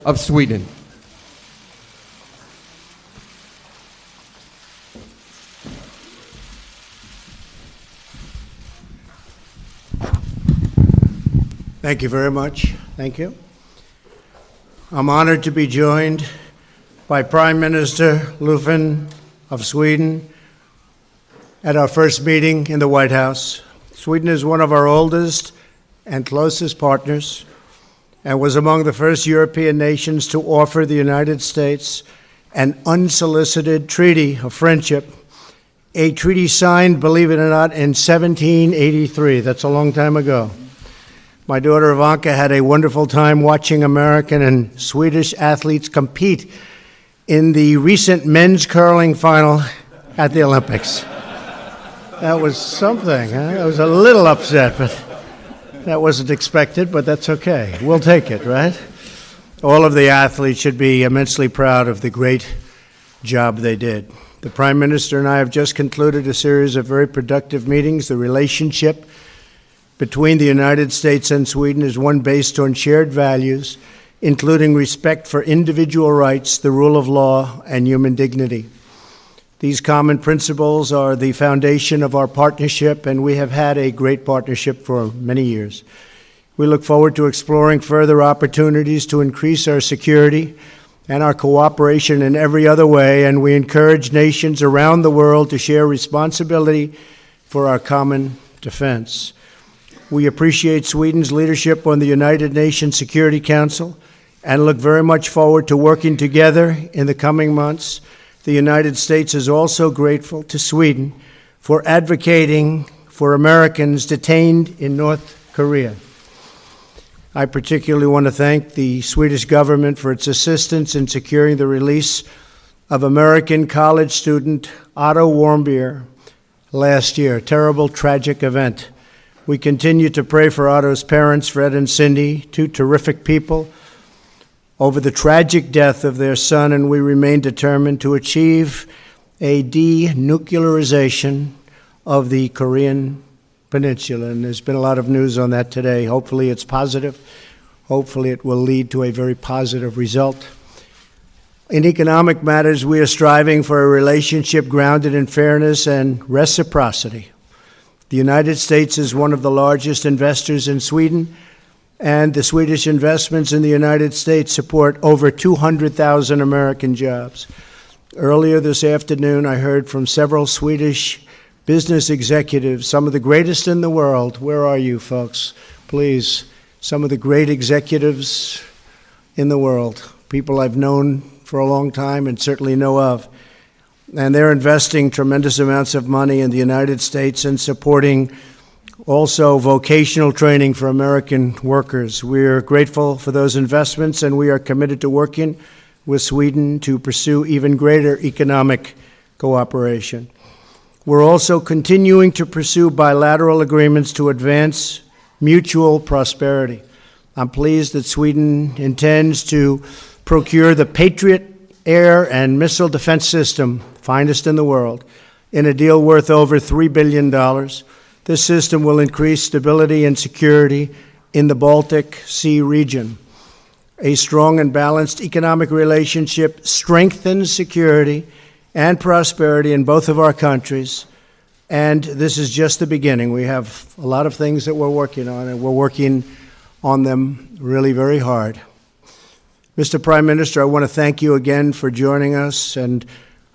of Sweden. Thank you very much. Thank you. I'm honored to be joined by Prime Minister Löfven of Sweden at our first meeting in the White House. Sweden is one of our oldest and closest partners and was among the first European nations to offer the United States an unsolicited treaty of friendship, a treaty signed, believe it or not, in 1783. That's a long time ago. My daughter Ivanka had a wonderful time watching American and Swedish athletes compete in the recent men's curling final at the Olympics. That was something, huh? I was a little upset, but that wasn't expected, but that's okay. We'll take it, right? All of the athletes should be immensely proud of the great job they did. The Prime Minister and I have just concluded a series of very productive meetings. The relationship between the United States and Sweden is one based on shared values, including respect for individual rights, the rule of law, and human dignity. These common principles are the foundation of our partnership, and we have had a great partnership for many years. We look forward to exploring further opportunities to increase our security and our cooperation in every other way, and we encourage nations around the world to share responsibility for our common defense. We appreciate Sweden's leadership on the United Nations Security Council and look very much forward to working together in the coming months. The United States is also grateful to Sweden for advocating for Americans detained in North Korea. I particularly want to thank the Swedish government for its assistance in securing the release of American college student Otto Warmbier last year. A terrible, tragic event. We continue to pray for Otto's parents, Fred and Cindy, two terrific people, over the tragic death of their son, and we remain determined to achieve a denuclearization of the Korean Peninsula. And there's been a lot of news on that today. Hopefully it's positive. Hopefully it will lead to a very positive result. In economic matters, we are striving for a relationship grounded in fairness and reciprocity. The United States is one of the largest investors in Sweden, and the Swedish investments in the United States support over 200,000 American jobs. Earlier this afternoon, I heard from several Swedish business executives, some of the greatest in the world. Where are you, folks? Please, some of the great executives in the world, people I've known for a long time and certainly know of. And they're investing tremendous amounts of money in the United States and supporting also vocational training for American workers. We are grateful for those investments, and we are committed to working with Sweden to pursue even greater economic cooperation. We're also continuing to pursue bilateral agreements to advance mutual prosperity. I'm pleased that Sweden intends to procure the Patriot air and missile defense system, finest in the world, in a deal worth over $3 billion. This system will increase stability and security in the Baltic Sea region. A strong and balanced economic relationship strengthens security and prosperity in both of our countries, and this is just the beginning. We have a lot of things that we're working on, and we're working on them really very hard. Mr. Prime Minister, I want to thank you again for joining us, and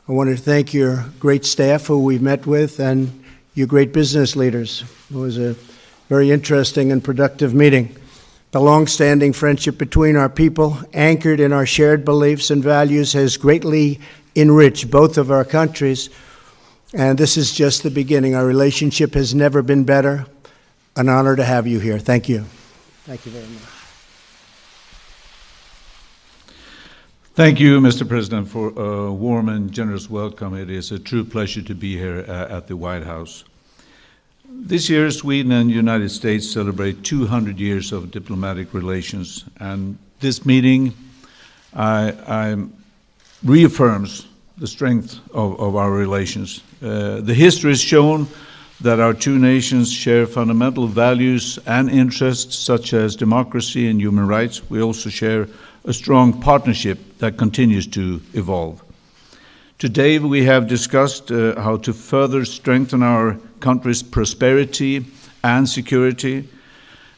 I want to thank your great staff who we've met with and your great business leaders. It was a very interesting and productive meeting. The long-standing friendship between our people, anchored in our shared beliefs and values, has greatly enriched both of our countries, and this is just the beginning. Our relationship has never been better. An honor to have you here. Thank you. Thank you very much. Thank you, Mr. President, for a warm and generous welcome. It is a true pleasure to be here at the White House. This year, Sweden and the United States celebrate 200 years of diplomatic relations, and this meeting reaffirms the strength of our relations. The history has shown that our two nations share fundamental values and interests such as democracy and human rights. We also share a strong partnership that continues to evolve. Today we have discussed how to further strengthen our country's prosperity and security.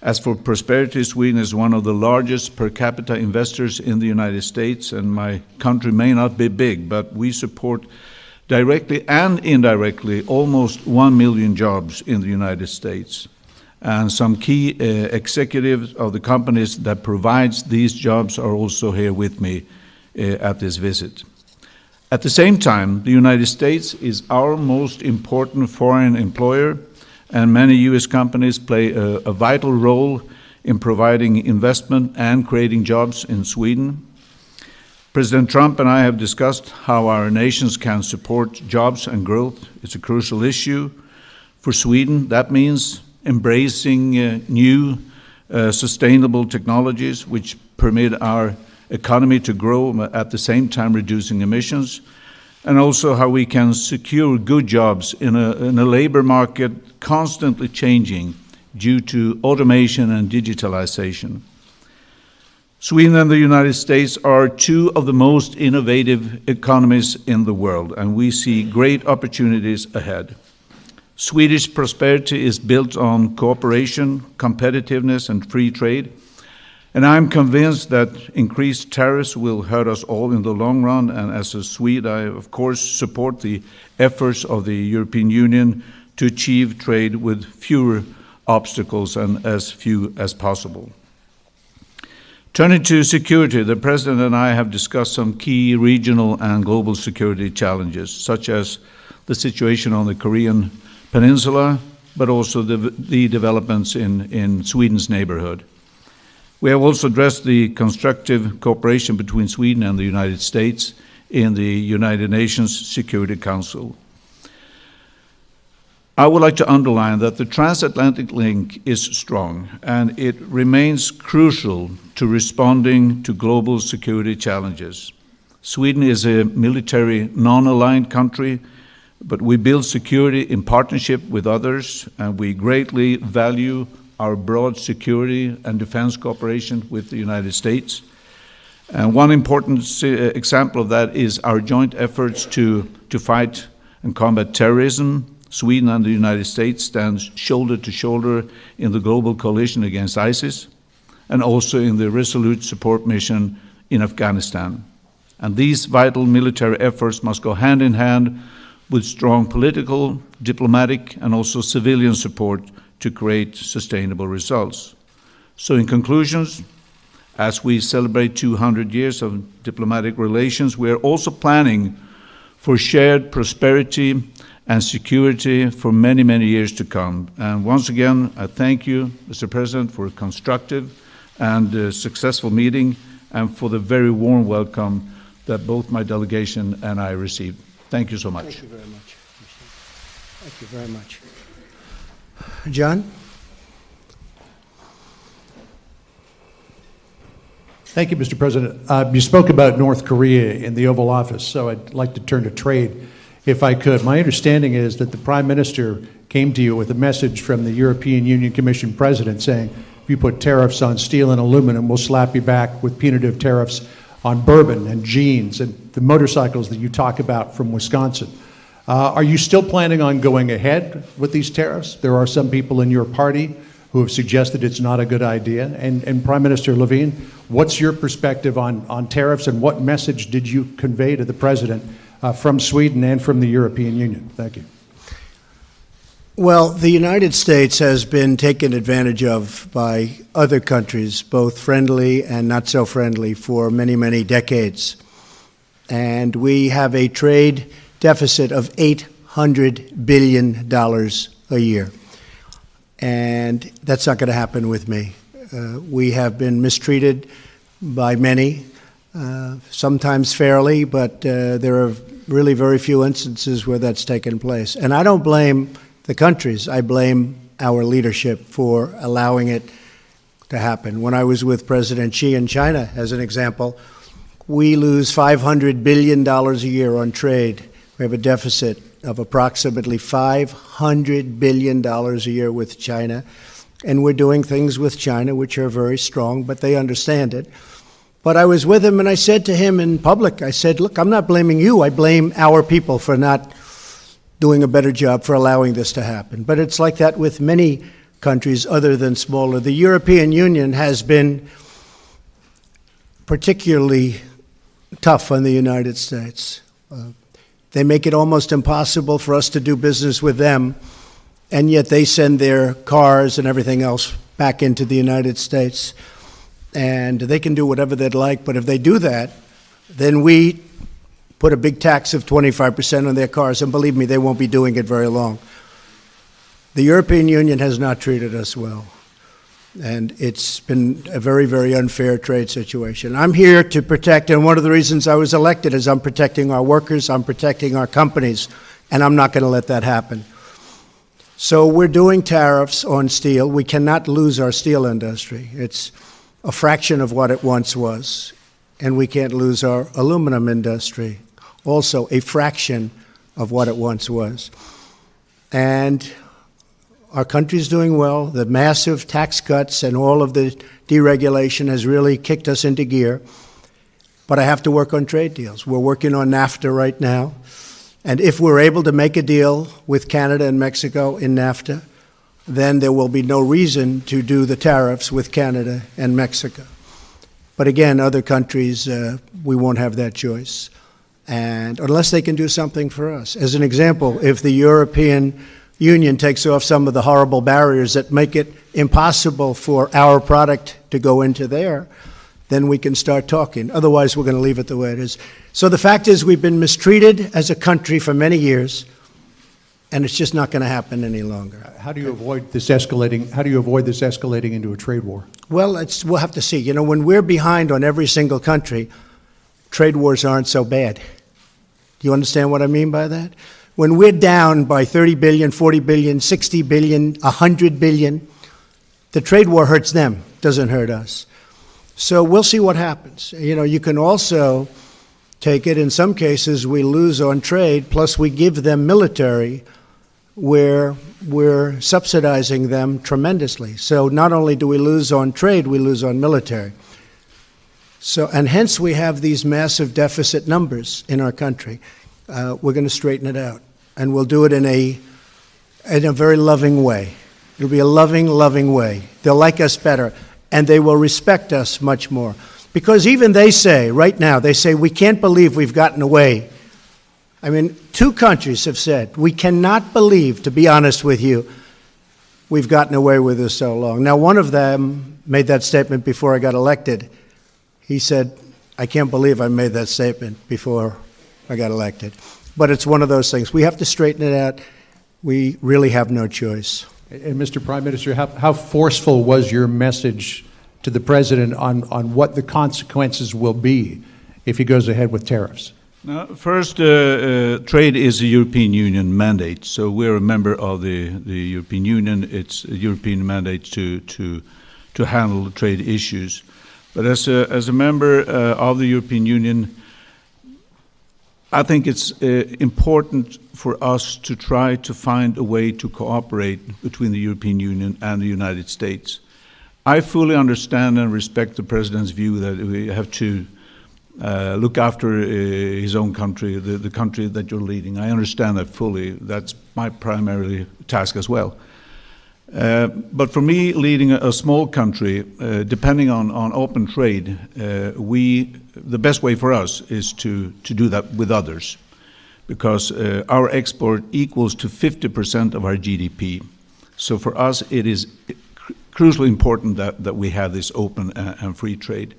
As for prosperity, Sweden is one of the largest per capita investors in the United States, and my country may not be big, but we support directly and indirectly almost 1 million jobs in the United States. And some key executives of the companies that provides these jobs are also here with me at this visit. At the same time, the United States is our most important foreign employer, and many U.S. companies play a vital role in providing investment and creating jobs in Sweden. President Trump and I have discussed how our nations can support jobs and growth. It's a crucial issue for Sweden. That means embracing new sustainable technologies which permit our economy to grow at the same time reducing emissions, and also how we can secure good jobs in a labor market constantly changing due to automation and digitalization. Sweden and the United States are two of the most innovative economies in the world, and we see great opportunities ahead. Swedish prosperity is built on cooperation, competitiveness, and free trade. And I'm convinced that increased tariffs will hurt us all in the long run. And as a Swede, I, of course, support the efforts of the European Union to achieve trade with fewer obstacles and as few as possible. Turning to security, the President and I have discussed some key regional and global security challenges, such as the situation on the Korean Peninsula, but also the developments in Sweden's neighborhood. We have also addressed the constructive cooperation between Sweden and the United States in the United Nations Security Council. I would like to underline that the transatlantic link is strong, and it remains crucial to responding to global security challenges. Sweden is a military non-aligned country, but we build security in partnership with others, and we greatly value our broad security and defense cooperation with the United States. And one important example of that is our joint efforts to fight and combat terrorism. Sweden and the United States stand shoulder to shoulder in the global coalition against ISIS, and also in the resolute support mission in Afghanistan. And these vital military efforts must go hand in hand with strong political, diplomatic, and also civilian support to create sustainable results. So in conclusions, as we celebrate 200 years of diplomatic relations, we are also planning for shared prosperity and security for many, many years to come. And once again, I thank you, Mr. President, for a constructive and successful meeting, and for the very warm welcome that both my delegation and I received. Thank you so much. Thank you very much. Thank you very much. John? Thank you, Mr. President. You spoke about North Korea in the Oval Office, so I'd like to turn to trade, if I could. My understanding is that the Prime Minister came to you with a message from the European Union Commission President saying, if you put tariffs on steel and aluminum, we'll slap you back with punitive tariffs on bourbon and jeans and the motorcycles that you talk about from Wisconsin. Are you still planning on going ahead with these tariffs? There are some people in your party who have suggested it's not a good idea. And Prime Minister Löfven, what's your perspective on tariffs, and what message did you convey to the President from Sweden and from the European Union? Thank you. Well, the United States has been taken advantage of by other countries, both friendly and not so friendly, for many, many decades. And we have a trade deficit of $800 billion a year. And that's not going to happen with me. We have been mistreated by many, sometimes fairly, but there are really very few instances where that's taken place. And I don't blame the countries. I blame our leadership for allowing it to happen. When I was with President Xi in China, as an example, we lose $500 billion a year on trade. We have a deficit of approximately $500 billion a year with China. And we're doing things with China which are very strong, but they understand it. But I was with him and I said to him in public, I said, look, I'm not blaming you. I blame our people for not doing a better job for allowing this to happen. But it's like that with many countries other than smaller. The European Union has been particularly tough on the United States. They make it almost impossible for us to do business with them, and yet they send their cars and everything else back into the United States. And they can do whatever they'd like, but if they do that, then we put a big tax of 25% on their cars, and believe me, they won't be doing it very long. The European Union has not treated us well, and it's been a very, very unfair trade situation. I'm here to protect, and one of the reasons I was elected is I'm protecting our workers, I'm protecting our companies, and I'm not going to let that happen. So we're doing tariffs on steel. We cannot lose our steel industry. It's a fraction of what it once was, and we can't lose our aluminum industry, also a fraction of what it once was. And our country's doing well. The massive tax cuts and all of the deregulation has really kicked us into gear. But I have to work on trade deals. We're working on NAFTA right now. And if we're able to make a deal with Canada and Mexico in NAFTA, then there will be no reason to do the tariffs with Canada and Mexico. But again, other countries, we won't have that choice. And unless they can do something for us. As an example, if the European Union takes off some of the horrible barriers that make it impossible for our product to go into there, then we can start talking. Otherwise, we're going to leave it the way it is. So the fact is we've been mistreated as a country for many years, and it's just not going to happen any longer. How do you avoid this escalating? How do you avoid this escalating into a trade war? Well, we'll have to see. You know, when we're behind on every single country, trade wars aren't so bad. Do you understand what I mean by that? When we're down by 30 billion, 40 billion, 60 billion, 100 billion, the trade war hurts them, doesn't hurt us. So we'll see what happens. You know, you can also take it, in some cases we lose on trade, plus we give them military, where we're subsidizing them tremendously. So not only do we lose on trade, we lose on military. So, and hence we have these massive deficit numbers in our country. We're going to straighten it out, and we'll do it in a very loving way. It'll be a loving way. They'll like us better, and they will respect us much more. Because even they say, right now, they say, we can't believe we've gotten away. I mean, two countries have said, we cannot believe, to be honest with you, we've gotten away with this so long. Now, one of them made that statement before I got elected. He said, I can't believe I made that statement before I got elected. But it's one of those things. We have to straighten it out. We really have no choice. And Mr. Prime Minister, how forceful was your message to the President on what the consequences will be if he goes ahead with tariffs? Now, first, trade is a European Union mandate. So we're a member of the European Union. It's a European mandate to handle trade issues. But as a member of the European Union, I think it's important for us to try to find a way to cooperate between the European Union and the United States. I fully understand and respect the President's view that we have to look after his own country, the country that you're leading. I understand that fully. That's my primary task as well. But for me, leading a small country, depending on open trade, the best way for us is to do that with others, because our export equals to 50% of our GDP. So for us, it is crucially important that we have this open and free trade.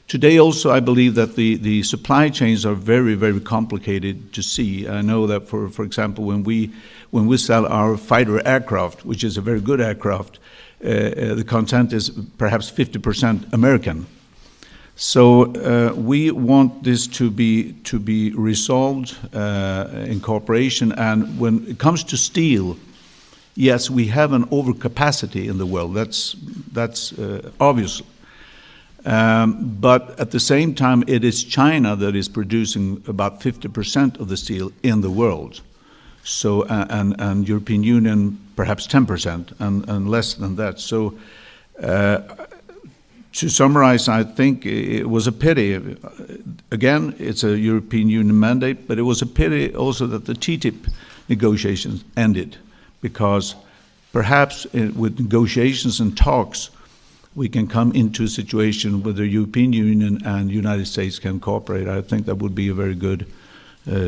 Today also, I believe that the supply chains are very, very complicated to see. I know that, for example, when we sell our fighter aircraft, which is a very good aircraft, the content is perhaps 50% American. So we want this to be resolved in cooperation. And when it comes to steel, yes, we have an overcapacity in the world. That's obvious. But at the same time, it is China that is producing about 50% of the steel in the world. So, and European Union perhaps 10% and less than that. So To summarize, I think it was a pity. Again, it's a European Union mandate, but it was a pity also that the TTIP negotiations ended, because perhaps with negotiations and talks, we can come into a situation where the European Union and the United States can cooperate. I think that would be a very good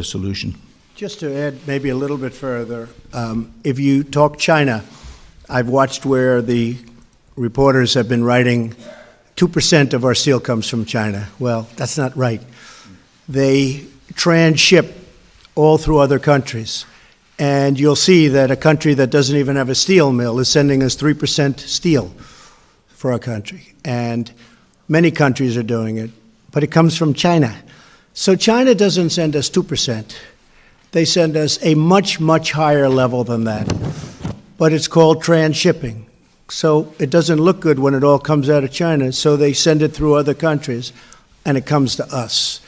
solution. Just to add maybe a little bit further, if you talk China, I've watched where the reporters have been writing 2% of our steel comes from China. Well, that's not right. They transship all through other countries. And you'll see that a country that doesn't even have a steel mill is sending us 3% steel for our country. And many countries are doing it, but it comes from China. So China doesn't send us 2%. They send us a much, much higher level than that. But it's called transshipping. So it doesn't look good when it all comes out of China, so they send it through other countries, and it comes to us.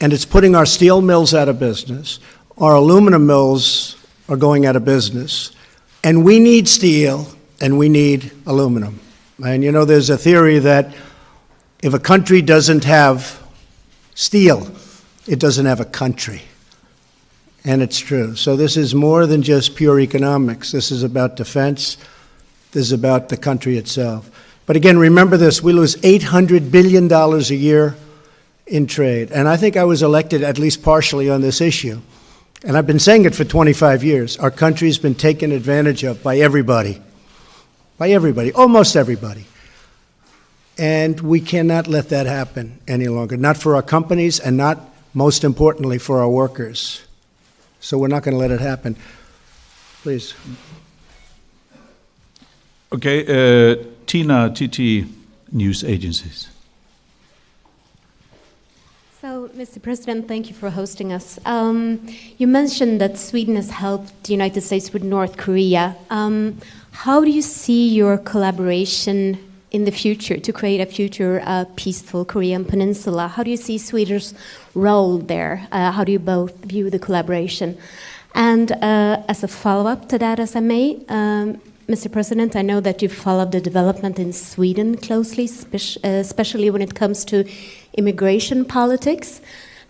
And it's putting our steel mills out of business. Our aluminum mills are going out of business. And we need steel, and we need aluminum. And you know, there's a theory that if a country doesn't have steel, it doesn't have a country. And it's true. So this is more than just pure economics. This is about defense. This is about the country itself. But again, remember this, we lose $800 billion a year in trade. And I think I was elected at least partially on this issue. And I've been saying it for 25 years. Our country's been taken advantage of by everybody. By everybody, almost everybody. And we cannot let that happen any longer. Not for our companies and not, most importantly, for our workers. So we're not going to let it happen. Please. Okay, Tina, TT News Agencies. So, Mr. President, thank you for hosting us. You mentioned that Sweden has helped the United States with North Korea. How do you see your collaboration in the future to create a future peaceful Korean peninsula? How do you see Sweden's role there? How do you both view the collaboration? And as a follow-up to that, as I may, Mr. President, I know that you followed the development in Sweden closely, especially when it comes to immigration politics.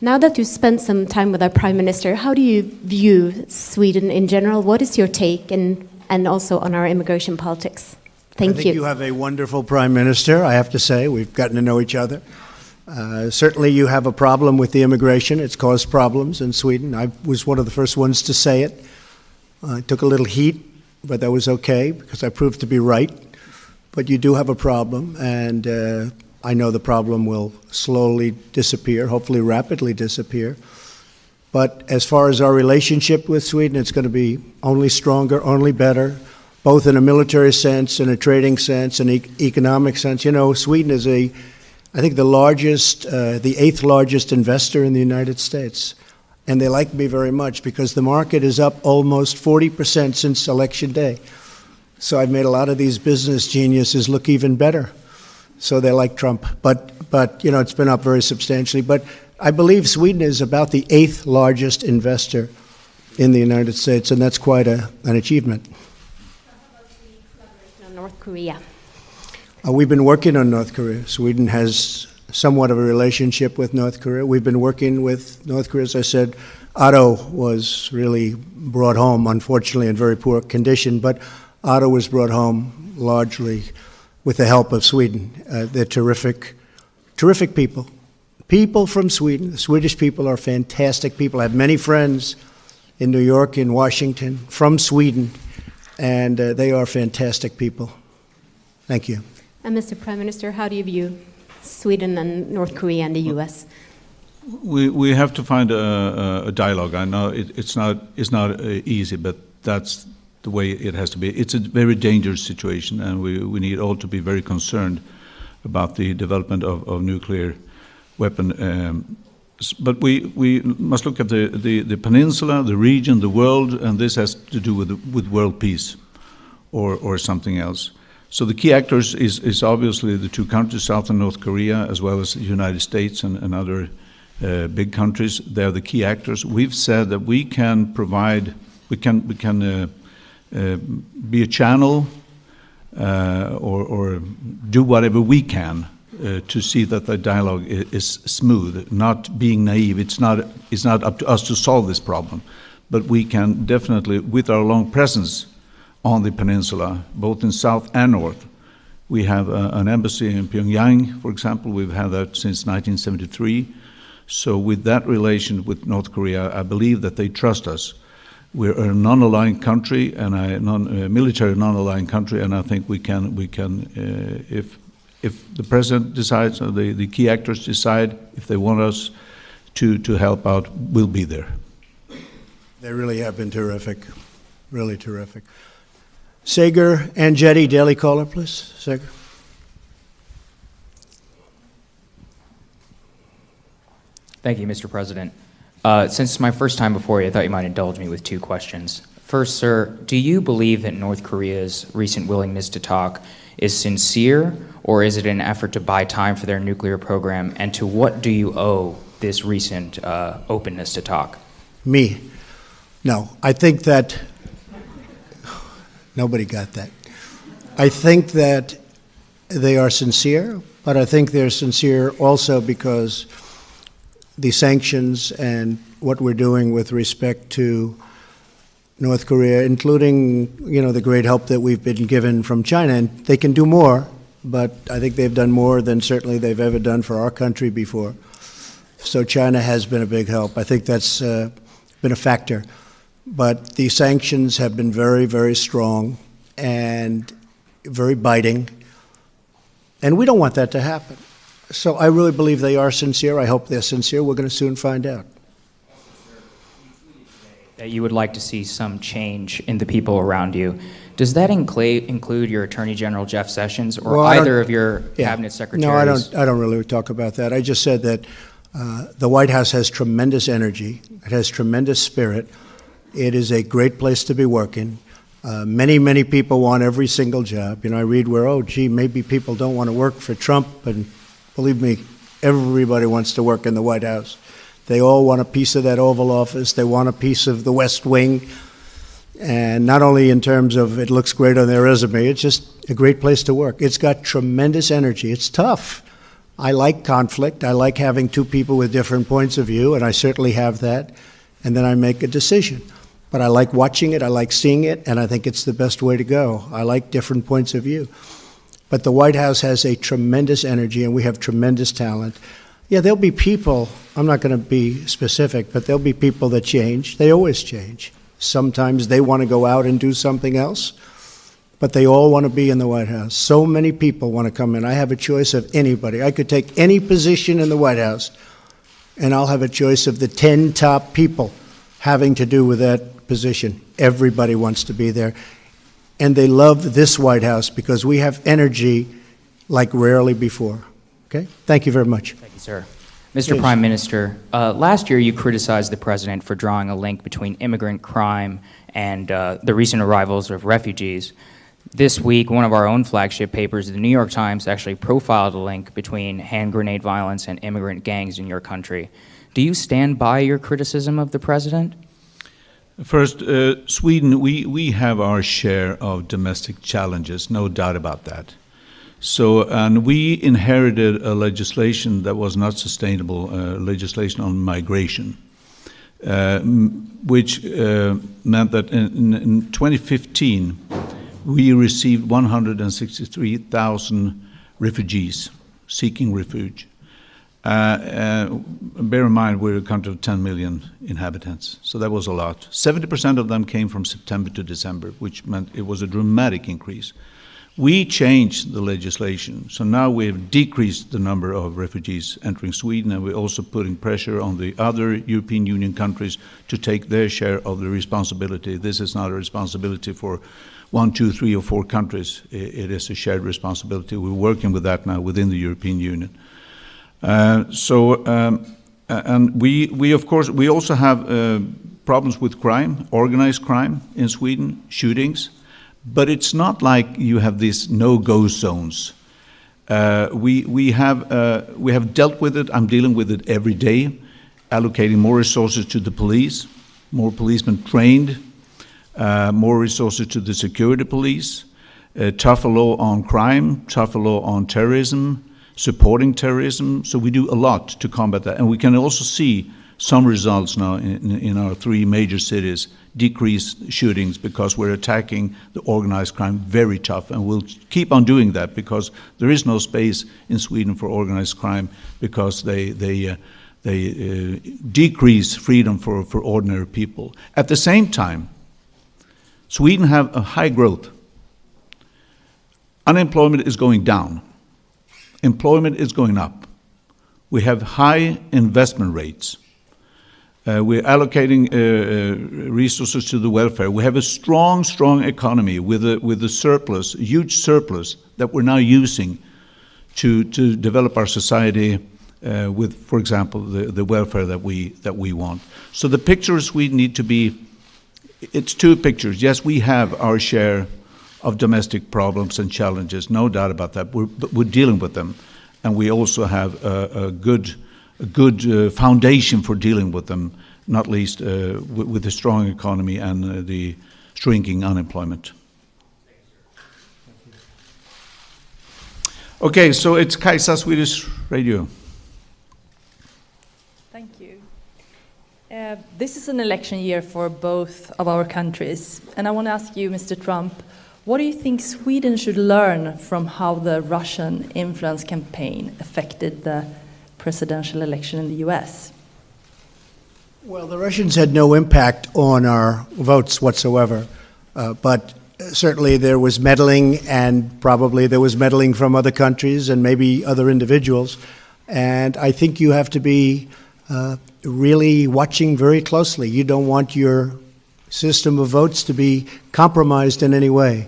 Now that you spent some time with our Prime Minister, how do you view Sweden in general? What is your take and also on our immigration politics? Thank you. I think you have a wonderful Prime Minister, I have to say. We've gotten to know each other. Certainly you have a problem with the immigration. It's caused problems in Sweden. I was one of the first ones to say it. I took a little heat, but that was okay because I proved to be right. But you do have a problem, and I know the problem will slowly disappear, hopefully rapidly disappear. But as far as our relationship with Sweden, it's going to be only stronger, only better, both in a military sense, in a trading sense, and economic sense. You know, Sweden is I think the largest, the 8th largest investor in the United States. And they like me very much because the market is up almost 40% since Election Day. So I've made a lot of these business geniuses look even better. So they like Trump. But you know, it's been up very substantially. But I believe Sweden is about the 8th largest investor in the United States, and that's quite an achievement. How about the collaboration on North Korea? We've been working on North Korea. Sweden has somewhat of a relationship with North Korea. We've been working with North Korea. As I said, Otto was really brought home, unfortunately, in very poor condition, but Otto was brought home largely with the help of Sweden. They're terrific, terrific people. People from Sweden. The Swedish people are fantastic people. I have many friends in New York, in Washington, from Sweden, and they are fantastic people. Thank you. And Mr. Prime Minister, how do you view Sweden and North Korea and the U.S.? We have to find a dialogue. I know it's not easy, but that's the way it has to be. It's a very dangerous situation, and we need all to be very concerned about the development of nuclear weapon. But we must look at the peninsula, the region, the world, and this has to do with world peace or something else. So the key actors is obviously the two countries, South and North Korea, as well as the United States and other big countries. They're the key actors. We've said that we can provide, we can be a channel or do whatever we can to see that the dialogue is smooth, not being naive. It's not up to us to solve this problem, but we can definitely, with our long presence on the peninsula, both in south and north. We have an embassy in Pyongyang, for example. We've had that since 1973. So with that relation with North Korea, I believe that they trust us. We're a non-aligned country and a military non-aligned country, and I think we can if the president decides, or the key actors decide, if they want us to help out, we'll be there. They really have been terrific, really terrific. Sagar Angetti, Daily Caller, please. Sagar. Thank you, Mr. President. Since it's my first time before you, I thought you might indulge me with 2 questions. First, sir, do you believe that North Korea's recent willingness to talk is sincere, or is it an effort to buy time for their nuclear program? And to what do you owe this recent openness to talk? Me. No, I think that nobody got that. I think that they are sincere, but I think they're sincere also because the sanctions and what we're doing with respect to North Korea, including, the great help that we've been given from China, and they can do more, but I think they've done more than certainly they've ever done for our country before. So China has been a big help. I think that's been a factor. But the sanctions have been very, very strong and very biting, and we don't want that to happen. So I really believe they are sincere. I hope they're sincere. We're going to soon find out. That you would like to see some change in the people around you. Does that include your Attorney General Jeff Sessions or either of your cabinet secretaries? No, I don't really talk about that. I just said that the White House has tremendous energy. It has tremendous spirit. It is a great place to be working. Many people want every single job. I read where, maybe people don't want to work for Trump, and believe me, everybody wants to work in the White House. They all want a piece of that Oval Office. They want a piece of the West Wing. And not only in terms of it looks great on their resume, it's just a great place to work. It's got tremendous energy. It's tough. I like conflict. I like having 2 people with different points of view, and I certainly have that. And then I make a decision. But I like watching it. I like seeing it, and I think it's the best way to go. I like different points of view. But the White House has a tremendous energy, and we have tremendous talent. Yeah, there'll be people, I'm not going to be specific, but there'll be people that change. They always change. Sometimes they want to go out and do something else, but they all want to be in the White House. So many people want to come in. I have a choice of anybody. I could take any position in the White House, and I'll have a choice of the 10 top people having to do with that position. Everybody wants to be there. And they love this White House because we have energy like rarely before. Okay? Thank you very much. Thank you, sir. Mr. Prime Minister, last year you criticized the president for drawing a link between immigrant crime and the recent arrivals of refugees. This week, one of our own flagship papers, the New York Times, actually profiled a link between hand grenade violence and immigrant gangs in your country. Do you stand by your criticism of the president? First, Sweden, we have our share of domestic challenges, no doubt about that. So, and we inherited a legislation that was not sustainable, legislation on migration, which meant that in 2015, we received 163,000 refugees seeking refuge. Bear in mind, we're a country of 10 million inhabitants, so that was a lot. 70% of them came from September to December, which meant it was a dramatic increase. We changed the legislation, so now we have decreased the number of refugees entering Sweden, and we're also putting pressure on the other European Union countries to take their share of the responsibility. This is not a responsibility for 1, 2, 3, or 4 countries. It is a shared responsibility. We're working with that now within the European Union. And we of course, we also have problems with crime, organized crime in Sweden, shootings. But it's not like you have these no-go zones. We have dealt with it. I'm dealing with it every day, allocating more resources to the police, more policemen trained, more resources to the security police, tougher law on crime, tougher law on terrorism, supporting terrorism. So we do a lot to combat that. And we can also see some results now in our 3 major cities, decreased shootings because we're attacking the organized crime very tough. And we'll keep on doing that because there is no space in Sweden for organized crime because they decrease freedom for ordinary people. At the same time, Sweden have a high growth. Unemployment is going down. Employment is going up. We have high investment rates. We're allocating resources to the welfare. We have a strong economy with a surplus, a huge surplus that we're now using to develop our society with, for example, the welfare that we want. So the picture of Sweden need to be, it's 2 pictures. Yes, we have our share of domestic problems and challenges, no doubt about that. But we're dealing with them, and we also have a good foundation for dealing with them, not least with the strong economy and the shrinking unemployment. Okay, so it's Kajsa, Swedish Radio. Thank you. This is an election year for both of our countries, and I want to ask you, Mr. Trump, what do you think Sweden should learn from how the Russian influence campaign affected the presidential election in the US? Well, the Russians had no impact on our votes whatsoever, but certainly there was meddling, and probably there was meddling from other countries and maybe other individuals. And I think you have to be really watching very closely. You don't want your system of votes to be compromised in any way,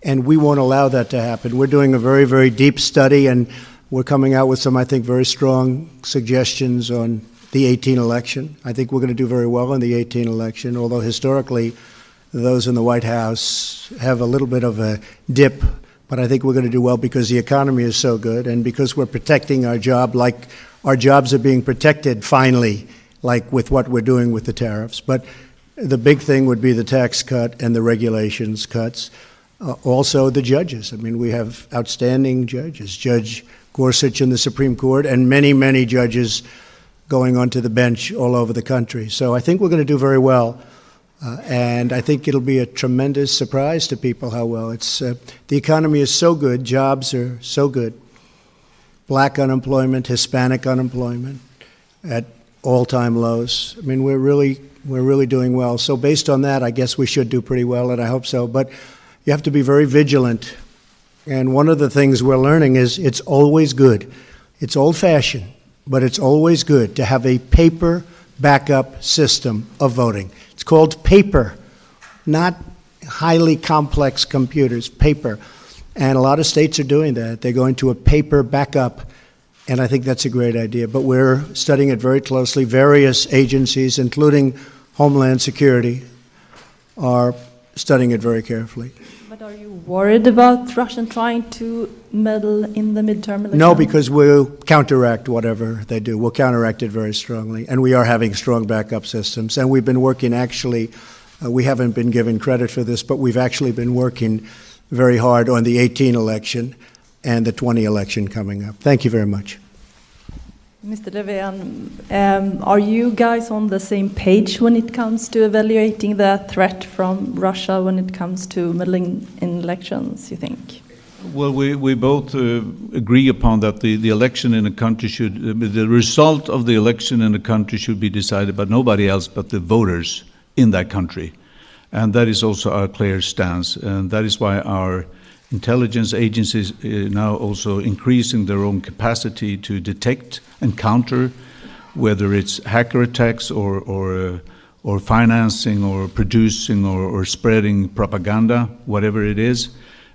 and we won't allow that to happen. We're doing a very, very deep study, and we're coming out with some, I think, very strong suggestions on the 2018 election. I think we're going to do very well in the 2018 election, although historically those in the White House have a little bit of a dip, but I think we're going to do well because the economy is so good and because we're protecting our job, like our jobs are being protected finally, like with what we're doing with the tariffs. But the big thing would be the tax cut and the regulations cuts. Also the judges. I mean, we have outstanding judges. Judge Gorsuch in the Supreme Court and many, many judges going onto the bench all over the country. So I think we're going to do very well. And I think it'll be a tremendous surprise to people how well it's. The economy is so good. Jobs are so good. Black unemployment, Hispanic unemployment at all-time lows. I mean, we're really doing well. So based on that, I guess we should do pretty well, and I hope so. But you have to be very vigilant. And one of the things we're learning is it's always good. It's old-fashioned, but it's always good to have a paper backup system of voting. It's called paper, not highly complex computers, paper. And a lot of states are doing that. They're going to a paper backup, and I think that's a great idea. But we're studying it very closely. Various agencies, including Homeland Security, are studying it very carefully. But are you worried about Russia trying to meddle in the midterm election? No, because we'll counteract whatever they do. We'll counteract it very strongly. And we are having strong backup systems. And we've been working actually, we haven't been given credit for this, but we've actually been working very hard on the 2018 election and the 2020 election coming up. Thank you very much. Mr. Löfven, are you guys on the same page when it comes to evaluating the threat from Russia when it comes to meddling in elections, you think? Well, we both agree upon that the election in a country should, the result of the election in a country should be decided by nobody else but the voters in that country. And that is also our clear stance. And that is why our intelligence agencies now also increasing their own capacity to detect and counter, whether it's hacker attacks or financing or producing or spreading propaganda, whatever it is.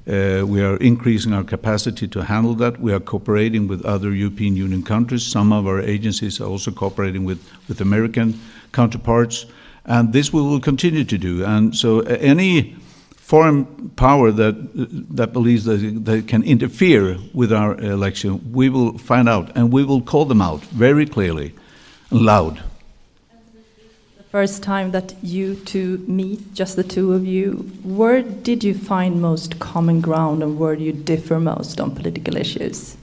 We are increasing our capacity to handle that. We are cooperating with other European Union countries. Some of our agencies are also cooperating with American counterparts. And this we will continue to do. And so any foreign power that believes that they can interfere with our election, we will find out, and we will call them out very clearly and loud. The first time that you two meet, just the two of you. Where did you find most common ground, and where do you differ most on political issues?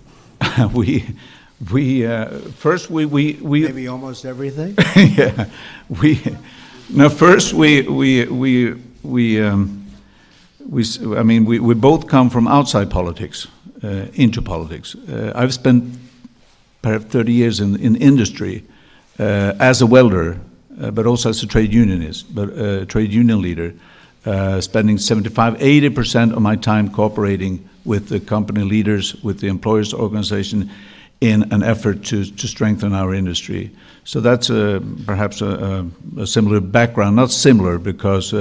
First we Maybe almost everything? yeah, we both come from outside politics into politics. I've spent perhaps 30 years in industry as a welder, but also as a trade unionist, but trade union leader, spending 75–80% of my time cooperating with the company leaders, with the employers' organization, in an effort to strengthen our industry. So that's perhaps a similar background, not similar because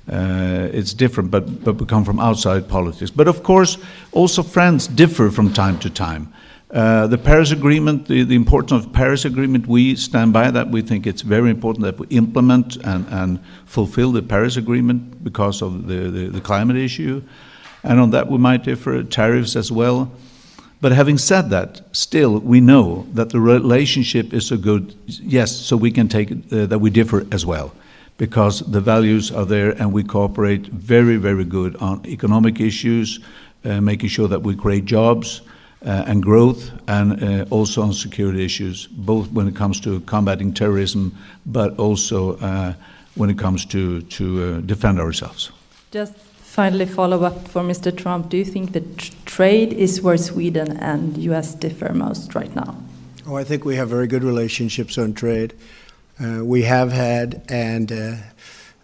it's different, but we come from outside politics. But of course, also friends differ from time to time. The Paris Agreement, the importance of the Paris Agreement, we stand by that. We think it's very important that we implement and fulfill the Paris Agreement because of the climate issue. And on that we might differ, tariffs as well. But having said that, still we know that the relationship is so good, yes, so we can take it, that we differ as well, because the values are there and we cooperate very, very good on economic issues, making sure that we create jobs and growth, and also on security issues, both when it comes to combating terrorism, but also when it comes to defend ourselves. Just finally follow up for Mr. Trump. Do you think that trade is where Sweden and US differ most right now? Oh, I think we have very good relationships on trade. We have had, and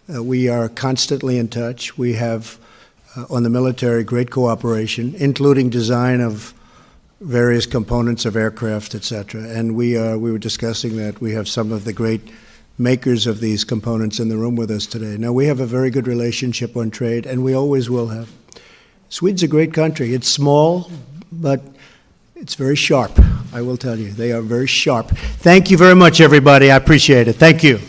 we are constantly in touch. We have, on the military, great cooperation, including design of various components of aircraft, etc. And we were discussing that. We have some of the great makers of these components in the room with us today. Now, we have a very good relationship on trade, and we always will have. Sweden's a great country. It's small, but it's very sharp, I will tell you. They are very sharp. Thank you very much, everybody. I appreciate it. Thank you.